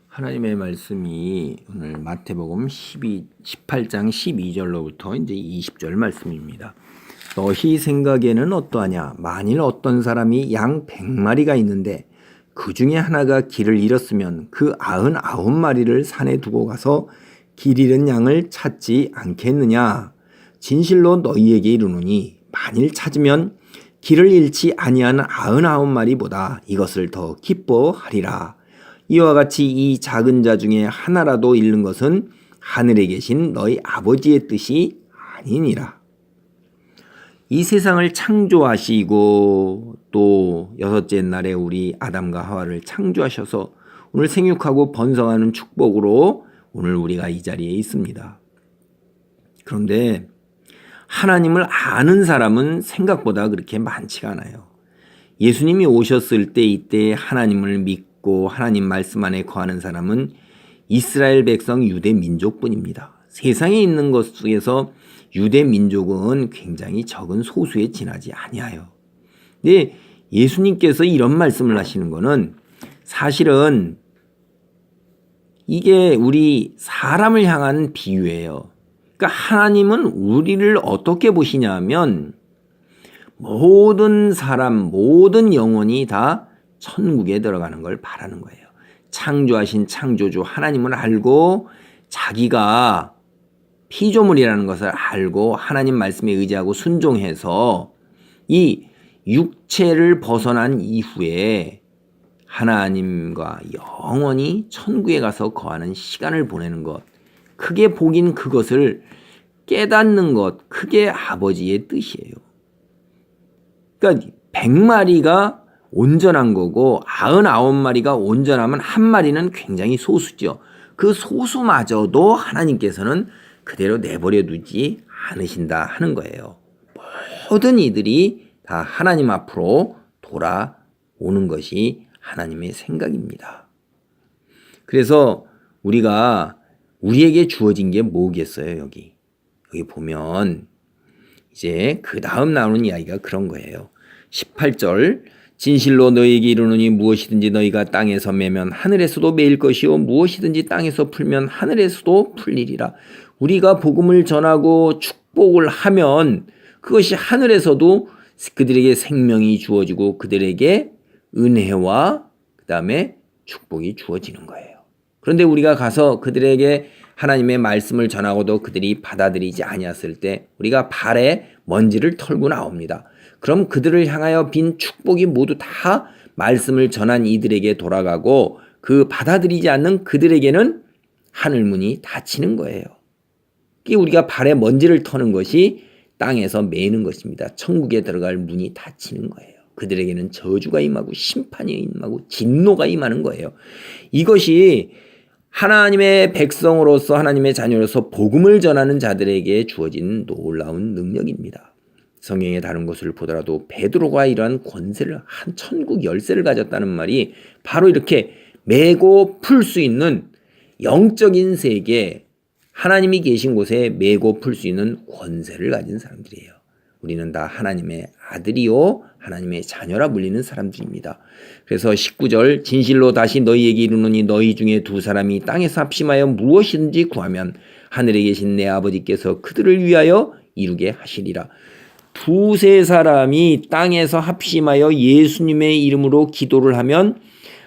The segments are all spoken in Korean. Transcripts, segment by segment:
하나님의 말씀이 오늘 마태복음 18장 12절로부터 이제 20절 말씀입니다. 너희 생각에는 어떠하냐? 만일 어떤 사람이 양 100마리가 있는데 그 중에 하나가 길을 잃었으면 그 99마리를 산에 두고 가서 길 잃은 양을 찾지 않겠느냐? 진실로 너희에게 이르노니 만일 찾으면 길을 잃지 아니한 99마리보다 이것을 더 기뻐하리라. 이와 같이 이 작은 자 중에 하나라도 잃는 것은 하늘에 계신 너희 아버지의 뜻이 아니니라. 이 세상을 창조하시고 또 여섯째 날에 우리 아담과 하와를 창조하셔서 오늘 생육하고 번성하는 축복으로 오늘 우리가 이 자리에 있습니다. 그런데 하나님을 아는 사람은 생각보다 그렇게 많지가 않아요. 예수님이 오셨을 때 이때 하나님을 믿고 하나님 말씀 안에 거하는 사람은 이스라엘 백성 유대 민족뿐입니다. 세상에 있는 것 중에서 유대 민족은 굉장히 적은 소수에 지나지 아니하여. 근데 예수님께서 이런 말씀을 하시는 것은 사실은 이게 우리 사람을 향한 비유예요. 그러니까 하나님은 우리를 어떻게 보시냐 하면 모든 사람, 모든 영혼이 다 천국에 들어가는 걸 바라는 거예요. 창조하신 창조주 하나님을 알고 자기가 피조물이라는 것을 알고 하나님 말씀에 의지하고 순종해서 이 육체를 벗어난 이후에 하나님과 영원히 천국에 가서 거하는 시간을 보내는 것, 크게 복인 그것을 깨닫는 것, 그게 아버지의 뜻이에요. 그러니까 100마리가 온전한 거고 99마리가 온전하면 한 마리는 굉장히 소수죠. 그 소수마저도 하나님께서는 그대로 내버려 두지 않으신다 하는 거예요. 모든 이들이 다 하나님 앞으로 돌아오는 것이 하나님의 생각입니다. 그래서 우리에게 주어진 게 뭐겠어요? 여기 보면 이제 그 다음 나오는 이야기가 그런 거예요. 18절 진실로 너희에게 이르노니 무엇이든지 너희가 땅에서 매면 하늘에서도 매일 것이요 무엇이든지 땅에서 풀면 하늘에서도 풀리리라. 우리가 복음을 전하고 축복을 하면 그것이 하늘에서도 그들에게 생명이 주어지고 그들에게 은혜와 그 다음에 축복이 주어지는 거예요. 그런데 우리가 가서 그들에게 하나님의 말씀을 전하고도 그들이 받아들이지 아니었을 때 우리가 발에 먼지를 털고 나옵니다. 그럼 그들을 향하여 빈 축복이 모두 다 말씀을 전한 이들에게 돌아가고 그 받아들이지 않는 그들에게는 하늘문이 닫히는 거예요. 우리가 발에 먼지를 터는 것이 땅에서 매는 것입니다. 천국에 들어갈 문이 닫히는 거예요. 그들에게는 저주가 임하고 심판이 임하고 진노가 임하는 거예요. 이것이 하나님의 백성으로서 하나님의 자녀로서 복음을 전하는 자들에게 주어진 놀라운 능력입니다. 성경의 다른 곳을 보더라도 베드로가 이러한 권세를 한 천국 열쇠를 가졌다는 말이 바로 이렇게 매고 풀 수 있는 영적인 세계, 하나님이 계신 곳에 매고 풀 수 있는 권세를 가진 사람들이에요. 우리는 다 하나님의 아들이요 하나님의 자녀라 불리는 사람들입니다. 그래서 19절 진실로 다시 너희에게 이르노니 너희 중에 두 사람이 땅에서 합심하여 무엇이든지 구하면 하늘에 계신 내 아버지께서 그들을 위하여 이루게 하시리라. 두세 사람이 땅에서 합심하여 예수님의 이름으로 기도를 하면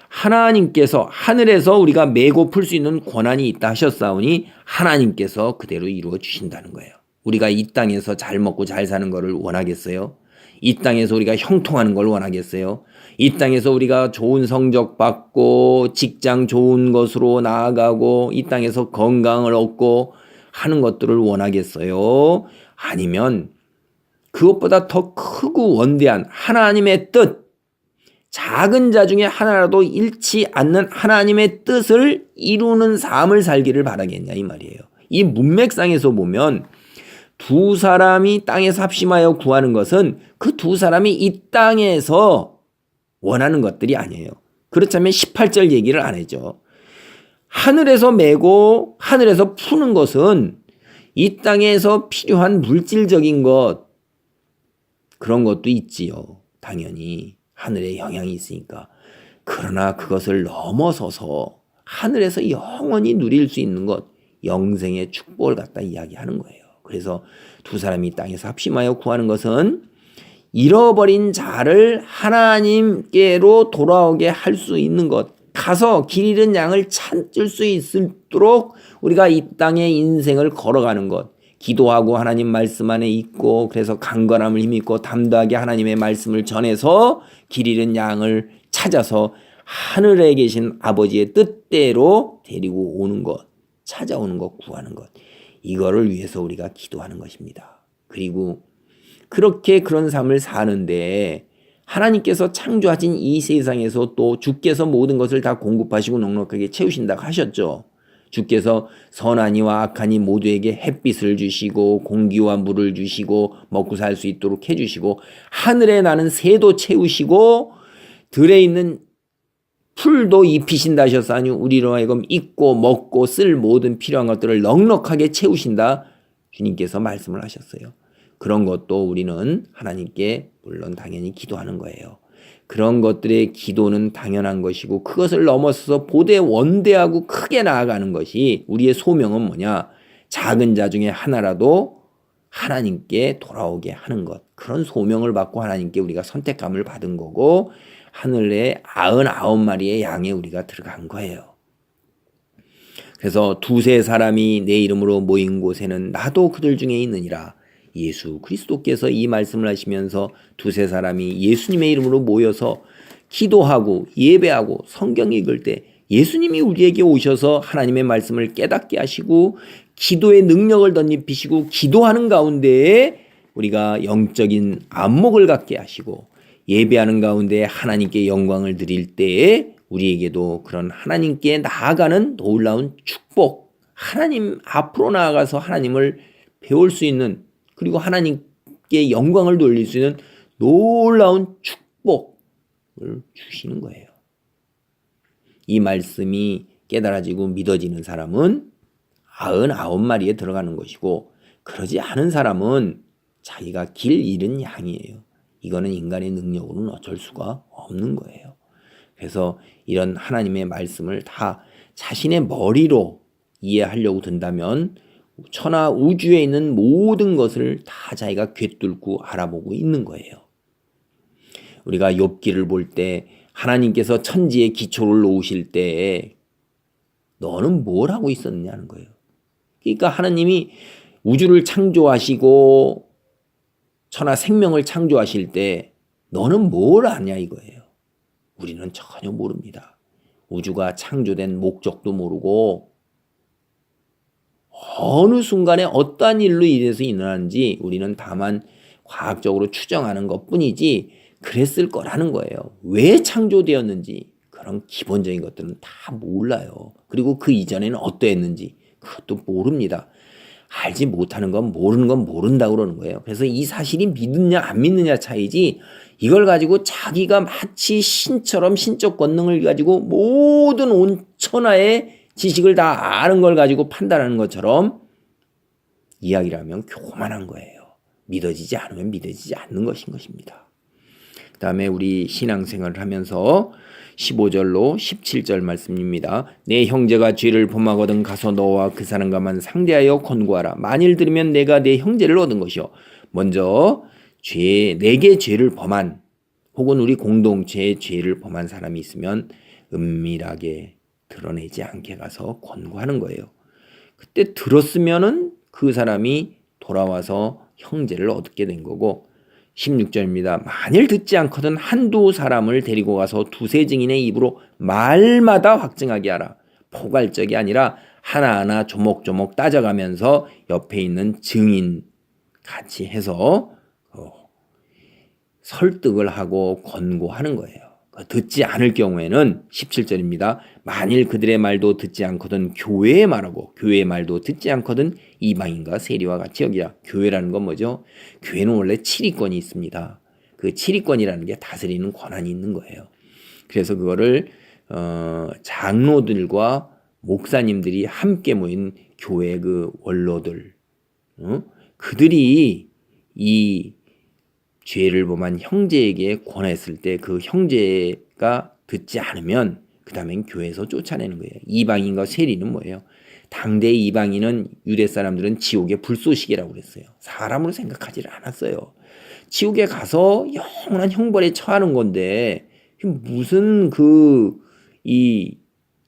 하나님께서 하늘에서 우리가 매고 풀 수 있는 권한이 있다 하셨사오니 하나님께서 그대로 이루어 주신다는 거예요. 우리가 이 땅에서 잘 먹고 잘 사는 것을 원하겠어요? 이 땅에서 우리가 형통하는 걸 원하겠어요? 이 땅에서 우리가 좋은 성적 받고 직장 좋은 것으로 나아가고 이 땅에서 건강을 얻고 하는 것들을 원하겠어요? 아니면 그것보다 더 크고 원대한 하나님의 뜻, 작은 자 중에 하나라도 잃지 않는 하나님의 뜻을 이루는 삶을 살기를 바라겠냐 이 말이에요. 이 문맥상에서 보면 두 사람이 땅에서 합심하여 구하는 것은 그 두 사람이 이 땅에서 원하는 것들이 아니에요. 그렇다면 18절 얘기를 안 해죠. 하늘에서 매고 하늘에서 푸는 것은 이 땅에서 필요한 물질적인 것, 그런 것도 있지요. 당연히 하늘의 영향이 있으니까. 그러나 그것을 넘어서서 하늘에서 영원히 누릴 수 있는 것, 영생의 축복을 갖다 이야기하는 거예요. 그래서 두 사람이 땅에서 합심하여 구하는 것은 잃어버린 자를 하나님께로 돌아오게 할 수 있는 것, 가서 길 잃은 양을 찾을 수 있도록 우리가 이 땅의 인생을 걸어가는 것, 기도하고 하나님 말씀 안에 있고 그래서 강건함을 힘입고 담대하게 하나님의 말씀을 전해서 길 잃은 양을 찾아서 하늘에 계신 아버지의 뜻대로 데리고 오는 것, 찾아오는 것, 구하는 것, 이거를 위해서 우리가 기도하는 것입니다. 그리고 그렇게 그런 삶을 사는데 하나님께서 창조하신 이 세상에서 또 주께서 모든 것을 다 공급하시고 넉넉하게 채우신다고 하셨죠. 주께서 선하니와 악하니 모두에게 햇빛을 주시고 공기와 물을 주시고 먹고 살 수 있도록 해주시고 하늘에 나는 새도 채우시고 들에 있는 풀도 입히신다 하셨사니 우리로 하여금 입고 먹고 쓸 모든 필요한 것들을 넉넉하게 채우신다 주님께서 말씀을 하셨어요. 그런 것도 우리는 하나님께 물론 당연히 기도하는 거예요. 그런 것들의 기도는 당연한 것이고 그것을 넘어서서 보대 원대하고 크게 나아가는 것이 우리의 소명은 뭐냐? 작은 자 중에 하나라도 하나님께 돌아오게 하는 것. 그런 소명을 받고 하나님께 우리가 선택감을 받은 거고 하늘에 99마리의 양에 우리가 들어간 거예요. 그래서 두세 사람이 내 이름으로 모인 곳에는 나도 그들 중에 있느니라. 예수 그리스도께서 이 말씀을 하시면서 두세 사람이 예수님의 이름으로 모여서 기도하고 예배하고 성경 읽을 때 예수님이 우리에게 오셔서 하나님의 말씀을 깨닫게 하시고 기도의 능력을 덧입히시고 기도하는 가운데에 우리가 영적인 안목을 갖게 하시고 예배하는 가운데 하나님께 영광을 드릴 때에 우리에게도 그런 하나님께 나아가는 놀라운 축복, 하나님 앞으로 나아가서 하나님을 배울 수 있는 그리고 하나님께 영광을 돌릴 수 있는 놀라운 축복을 주시는 거예요. 이 말씀이 깨달아지고 믿어지는 사람은 99마리에 들어가는 것이고 그러지 않은 사람은 자기가 길 잃은 양이에요. 이거는 인간의 능력으로는 어쩔 수가 없는 거예요. 그래서 이런 하나님의 말씀을 다 자신의 머리로 이해하려고 든다면 천하 우주에 있는 모든 것을 다 자기가 꿰뚫고 알아보고 있는 거예요. 우리가 욥기를 볼 때 하나님께서 천지의 기초를 놓으실 때 너는 뭘 하고 있었느냐는 거예요. 그러니까 하나님이 우주를 창조하시고 천하 생명을 창조하실 때 너는 뭘 아냐 이거예요. 우리는 전혀 모릅니다. 우주가 창조된 목적도 모르고 어느 순간에 어떠한 일로 인해서 일어나는지 우리는 다만 과학적으로 추정하는 것뿐이지 그랬을 거라는 거예요. 왜 창조되었는지 그런 기본적인 것들은 다 몰라요. 그리고 그 이전에는 어떠했는지 그것도 모릅니다. 알지 못하는 건 모르는 건 모른다고 그러는 거예요. 그래서 이 사실이 믿느냐 안 믿느냐 차이지 이걸 가지고 자기가 마치 신처럼 신적 권능을 가지고 모든 온 천하의 지식을 다 아는 걸 가지고 판단하는 것처럼 이야기를 하면 교만한 거예요. 믿어지지 않으면 믿어지지 않는 것인 것입니다. 그 다음에 우리 신앙생활을 하면서 15절로 17절 말씀입니다. 내 형제가 죄를 범하거든 가서 너와 그 사람과만 상대하여 권고하라. 만일 들으면 내가 내 형제를 얻은 것이요. 먼저 내게 죄를 범한 혹은 우리 공동체에 죄를 범한 사람이 있으면 은밀하게 드러내지 않게 가서 권고하는 거예요. 그때 들었으면은 그 사람이 돌아와서 형제를 얻게 된 거고 16절입니다. 만일 듣지 않거든 한두 사람을 데리고 가서 두세 증인의 입으로 말마다 확증하게 하라. 포괄적이 아니라 하나하나 조목조목 따져가면서 옆에 있는 증인 같이 해서 설득을 하고 권고하는 거예요. 듣지 않을 경우에는 17절입니다. 만일 그들의 말도 듣지 않거든 교회의 말하고 교회의 말도 듣지 않거든 이방인과 세리와 같이 여기라. 교회라는 건 뭐죠? 교회는 원래 7위권이 있습니다. 그 7위권이라는 게 다스리는 권한이 있는 거예요. 그래서 그거를 장로들과 목사님들이 함께 모인 교회 그 원로들 그들이 이 죄를 범한 형제에게 권했을 때 그 형제가 듣지 않으면 그 다음엔 교회에서 쫓아내는 거예요. 이방인과 세리는 뭐예요? 당대 이방인은 유대 사람들은 지옥의 불쏘시개라고 그랬어요. 사람으로 생각하지를 않았어요. 지옥에 가서 영원한 형벌에 처하는 건데 무슨 이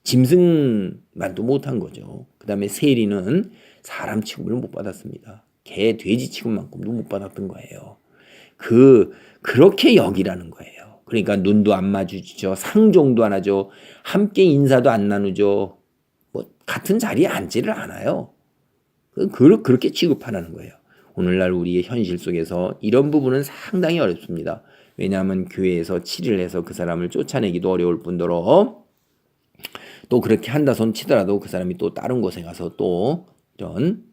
짐승만도 못한 거죠. 그 다음에 세리는 사람 취급을 못 받았습니다. 개, 돼지 취급만큼도 못 받았던 거예요. 그렇게 여기라는 거예요. 그러니까 눈도 안 마주치죠. 상종도 안 하죠. 함께 인사도 안 나누죠. 뭐 같은 자리에 앉지를 않아요. 그렇게 취급하라는 거예요. 오늘날 우리의 현실 속에서 이런 부분은 상당히 어렵습니다. 왜냐하면 교회에서 치리를 해서 그 사람을 쫓아내기도 어려울 뿐더러 또 그렇게 한다 손 치더라도 그 사람이 또 다른 곳에 가서 또 이런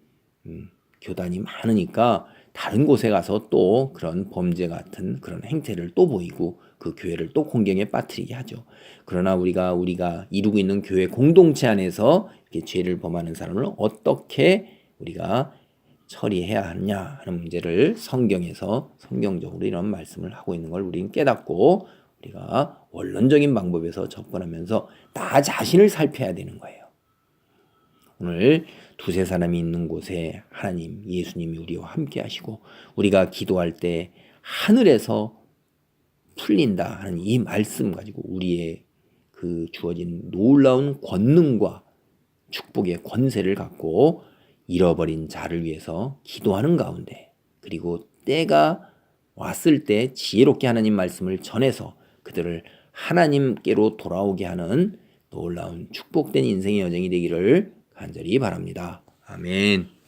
교단이 많으니까 다른 곳에 가서 또 그런 범죄 같은 그런 행태를 또 보이고 그 교회를 또 공경에 빠뜨리게 하죠. 그러나 우리가 이루고 있는 교회 공동체 안에서 이렇게 죄를 범하는 사람을 어떻게 우리가 처리해야 하느냐 하는 문제를 성경적으로 이런 말씀을 하고 있는 걸 우리는 깨닫고 우리가 원론적인 방법에서 접근하면서 나 자신을 살펴야 되는 거예요. 오늘 두세 사람이 있는 곳에 하나님, 예수님이 우리와 함께 하시고 우리가 기도할 때 하늘에서 풀린다 하는 이 말씀 가지고 우리의 그 주어진 놀라운 권능과 축복의 권세를 갖고 잃어버린 자를 위해서 기도하는 가운데 그리고 때가 왔을 때 지혜롭게 하나님 말씀을 전해서 그들을 하나님께로 돌아오게 하는 놀라운 축복된 인생의 여정이 되기를 간절히 바랍니다. 아멘.